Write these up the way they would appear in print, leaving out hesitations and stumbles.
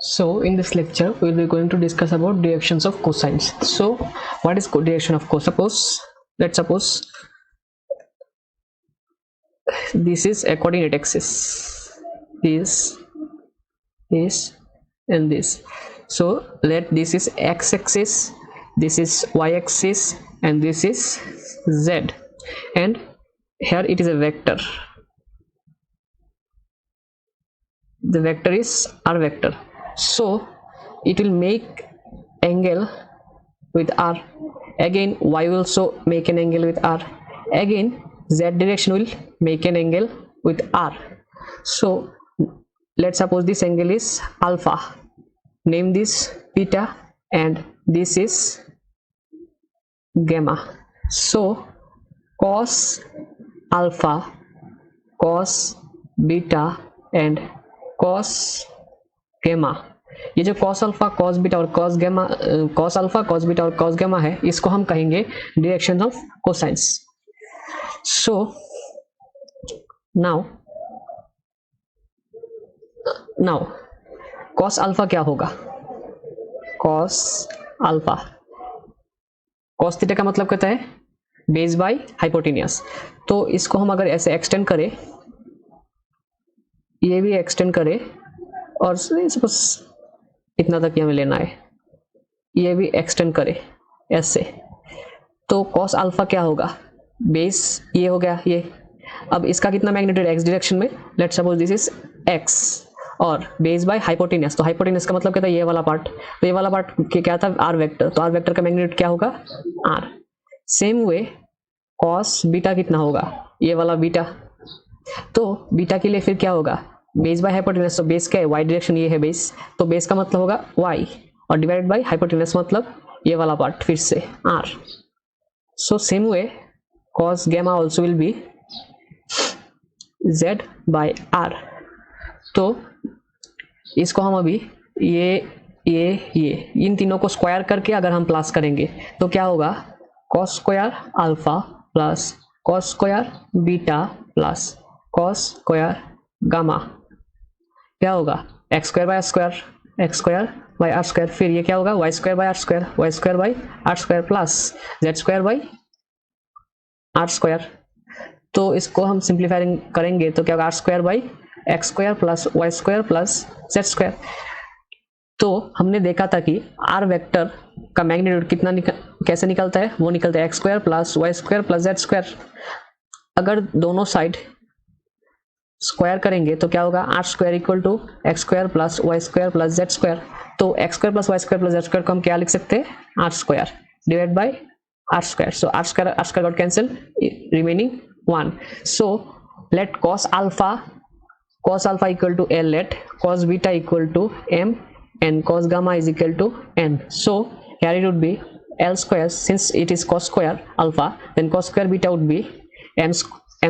So in this lecture we will be going to discuss about directions of cosines. So what is direction of cosine? Let's suppose this is a coordinate axis, this and this. So let this is x-axis, this is y-axis, and this is z, and here it is a vector. The vector is r vector, so it will make angle with r. Again y will also make an angle with r. Again z direction will make an angle with r. So let's suppose this angle is alpha, name this beta, and this is gamma. So cos alpha, cos beta and cos gamma, ये जो cos alpha, cos beta और cos gamma, cos alpha, cos beta और cos gamma है, इसको हम कहेंगे directions of cosines. So now cos alpha क्या होगा? cos अल्फा, cos थीटा का मतलब कहता है बेस बाय हाइपोटेन्यूस. तो इसको हम अगर ऐसे एक्सटेंड करें, ये भी एक्सटेंड करें, और सपोज इतना तक हमें लेना है, ये भी एक्सटेंड करें ऐसे, तो cos अल्फा क्या होगा? बेस ये हो गया ये. अब इसका कितना मैग्नीट्यूड एक्स डायरेक्शन में? Let's suppose this is x और बेस बाय हाइपोटेन्यूस. तो हाइपोटेन्यूस का मतलब कहता है ये वाला पार्ट. तो ये वाला पार्ट क्या था? R vector. तो आर वेक्टर का मैग्नीट्यूड क्या होगा? R. Same way cos beta कितना होगा? ये वाला बीटा. तो बीटा के लिए फिर क्या होगा? Base by hypotenuse. तो बेस क्या है? वाई डायरेक्शन, ये है बेस, तो बेस का मतलब होगा वाई, और डिवाइडेड बाय हाइपोटेन्यूस मतलब ये वाला पार्ट फिर से R. So same way cos gamma also will be z by r. तो इसको हम अभी ये इन तीनों को स्क्वायर करके अगर हम प्लस करेंगे तो क्या होगा? cos square alpha plus cos square beta plus cos square gamma, क्या होगा? X square by square, X square by R square. फिर ये क्या होगा? Y square by R square, Y square by R square plus Z square by R square. तो इसको हम simplifying करेंगे तो क्या होगा? Are square by X square plus Y square plus Z square. तो हमने देखा था कि आर वेक्टर का मैग्नीट्यूड कितना कैसे निकलता है? वो निकलता है x square plus Y square plus Z square. अगर दोनों साइड स्क्वायर करेंगे तो क्या होगा? Are square equal to x square plus Y square plus Z square. तो x square plus Y square plus Z square को हम क्या लिख सकते हैं? R square divide by r square. So r square got cancelled, remaining 1. So let cos alpha equal to L, let cos beta equal to m, and cos gamma is equal to n. So here it would be L square, since it is cos square alpha, then cos square beta would be m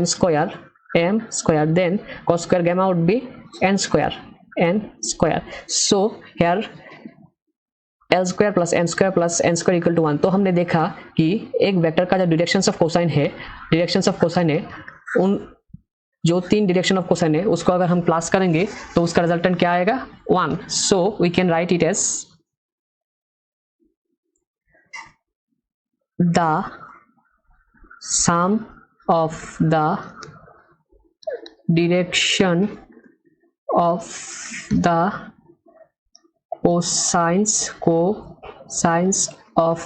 square, then cos square gamma would be n square. So here L square plus n square equal to 1. तो हमने देखा कि एक vector का जो directions of cosine है, उन जो तीन डायरेक्शन ऑफ कोसाइन है उसको अगर हम प्लस करेंगे तो उसका रिजल्टेंट क्या आएगा? 1. So we can write it as the sum of the direction of the cosines of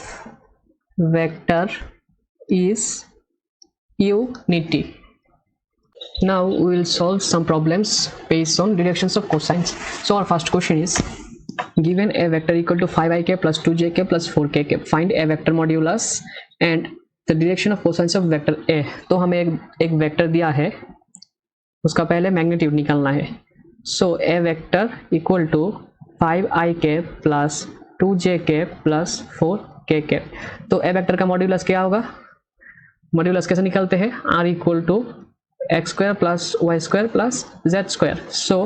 vector is unity. Now we will solve some problems based on directions of cosines. So our first question is, given a vector equal to 5ik plus 2jk plus 4kk, find a vector modulus and the direction of cosines of vector a. तो हमें एक vector दिया है, उसका पहले magnitude निकालना है. So a vector equal to 5ik plus 2jk plus 4kk. तो ए वेक्टर का मॉड्यूलस क्या होगा? मॉड्यूलस कैसे निकलते हैं? r equal to x square plus Y square plus Z square. So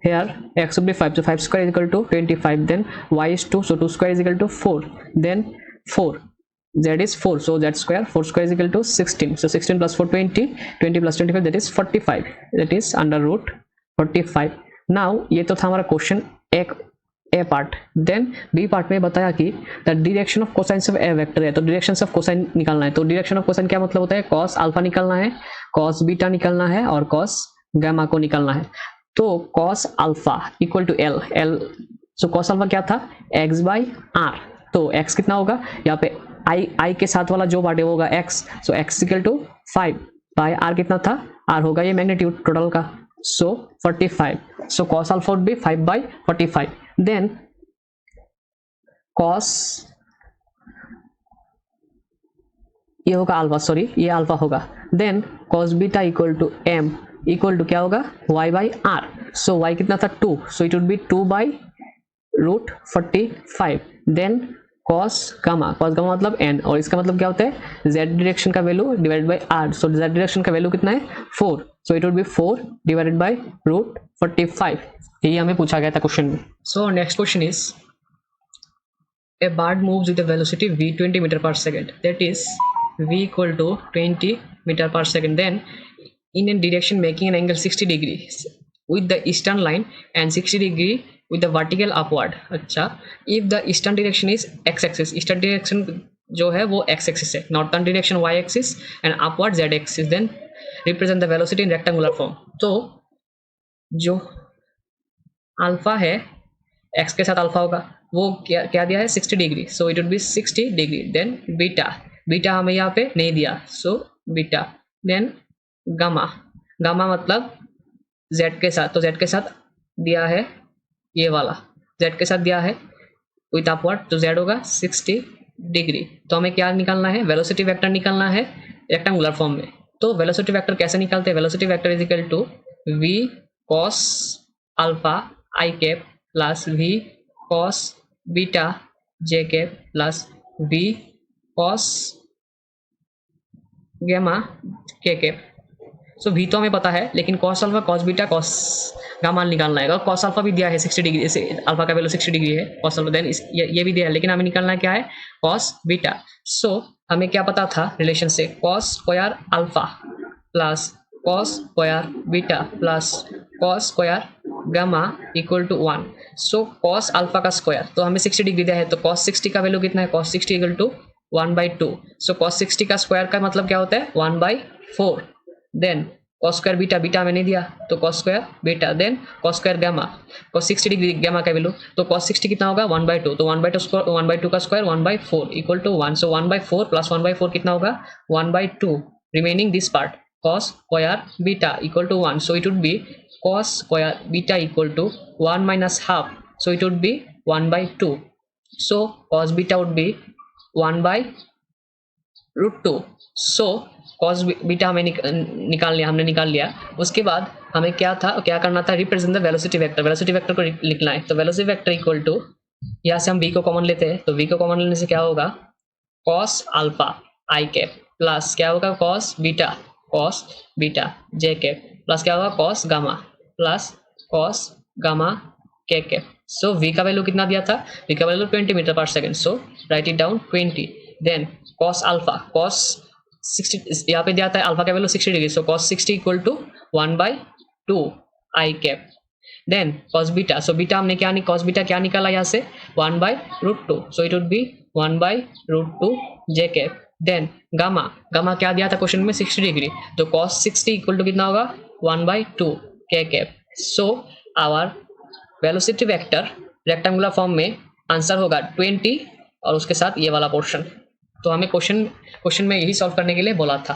here x would be 5, so 5 square is equal to 25, then y is 2, so 2 square is equal to 4, then 4, z is 4, so z square, 4 square is equal to 16, so 16 plus 4 20, 20 plus 25, that is 45, that is under root 45. Now ये तो था हमारा question एक ए part. Then B part में बताया कि the direction of cosines of A vector है, तो डायरेक्शन ऑफ कोसाइन निकालना है। तो डायरेक्शन ऑफ कोसाइन क्या मतलब होता है, कॉस अल्फा निकालना है, कॉस बीटा निकालना है और कॉस गामा को निकालना है। तो cos alpha equal to L, so cos alpha क्या था, एक्स बाई आर। तो एक्स कितना होगा, यहाँ पे आई के साथ वाला जो पार्ट है वो होगा X, so X equal to 5 by R कितना था, आर होगा ये मैग्नीट्यूड टोटल का, so 45। So cos alpha would be 5 by 45। Then cos, ये होगा अल्फा, सॉरी ये अल्फा होगा। Then cos beta equal to M equal to क्या होगा, y by R. So y कितना था 2, so it would be 2 by root 45। Then cos gamma मतलब n, और इसका मतलब क्या होता है, z डायरेक्शन का value divided by r। So z direction का वैल्यू कितना है 4, so it would be 4 divided by root 45। यही हमें पूछा गया था क्वेश्चन में। So next question is a bird moves with a velocity v 20 meter per second, that is v equal to 20 meter per second, then in a direction making an angle 60 degrees with the eastern line and 60 degree with the vertical upward। अच्छा, if the eastern direction is x axis, eastern direction जो है वो x axis है, northern direction y axis and upward z axis, then represent the velocity in rectangular form। तो जो alpha है x के साथ अल्फा होगा, वो क्या दिया है 60 degree, so it would be 60 degree. Then beta हमें यहाँ पे नहीं दिया, सो बीटा। देन गामा मतलब z के साथ, तो z के साथ दिया है ये वाला, z के साथ दिया है विथ अपवर्ड, तो z होगा 60 डिग्री। तो हमें क्या निकालना है, वेलोसिटी वेक्टर निकालना है रेक्टेंगुलर फॉर्म में। तो वेलोसिटी वेक्टर कैसे निकालते हैं, velocity vector is equal to v cos alpha i cap plus v cos beta j cap plus v cos gamma k cap. So v तो हमें पता है, लेकिन cos alpha cos beta cos gamma निकालना है। और cos अल्फा भी दिया है 60 डिग्री से, अल्फा का वैल्यू 60 डिग्री है cos अल्फा। देन ये भी दिया है, लेकिन हमें निकालना है क्या है, cos बीटा। सो हमें क्या पता था रिलेशन से, cos square alpha plus cos square beta plus cos square gamma equal to 1। So cos अल्फा का स्क्वायर, तो हमें 60 डिग्री दिया है, तो cos 60 का वैल्यू कितना है, cos 60 equal to 1/2। So cos 60 का स्क्वायर का मतलब क्या होता है 1/4। देन cos स्क्वायर बीटा हमें नहीं दिया, तो cos square beta. Then cos square gamma, cos 60 degree gamma का वैल्यू, तो cos 60 कितना होगा 1/2, तो 1/2 का square 1/4 equal to 1। So 1/4 plus 1/4 कितना होगा 1/2। Remaining this part cos square beta equal to 1, so it would be cos square beta equal to 1 minus half, so it would be 1/2। so cos beta would be 1/√2। so cos beta हमें हमने निकाल लिया। उसके बाद हमें क्या करना था, रिप्रेजेंट द वेलोसिटी वेक्टर को लिखना है। तो वेलोसिटी वेक्टर इक्वल टू, यहाँ से हम v को कॉमन लेते हैं, तो v को कॉमन लेने से क्या होगा, cos alpha i cap plus क्या होगा cos beta j cap plus क्या होगा cos gamma plus cos gamma k cap. So v का वैल्यू कितना दिया था, v का value 20 metre per second, so write it down 20। Then cos alpha cos 60, यहाँ पे दिया था अल्फा का value 60 degree, so cos 60 equal to 1/2 i cap. Then cos beta, so beta हमने cos बीटा क्या निकाला यहाँ से 1/√2, so it would be 1/√2 j cap. Then gamma क्या दिया था क्वेश्चन में 60 डिग्री, तो cos 60 इक्वल टू कितना होगा 1/2 k cap. So our velocity vector rectangular form में आंसर होगा 20 और उसके साथ ये वाला पोर्शन। तो हमें क्वेश्चन में यही सॉल्व करने के लिए बोला था।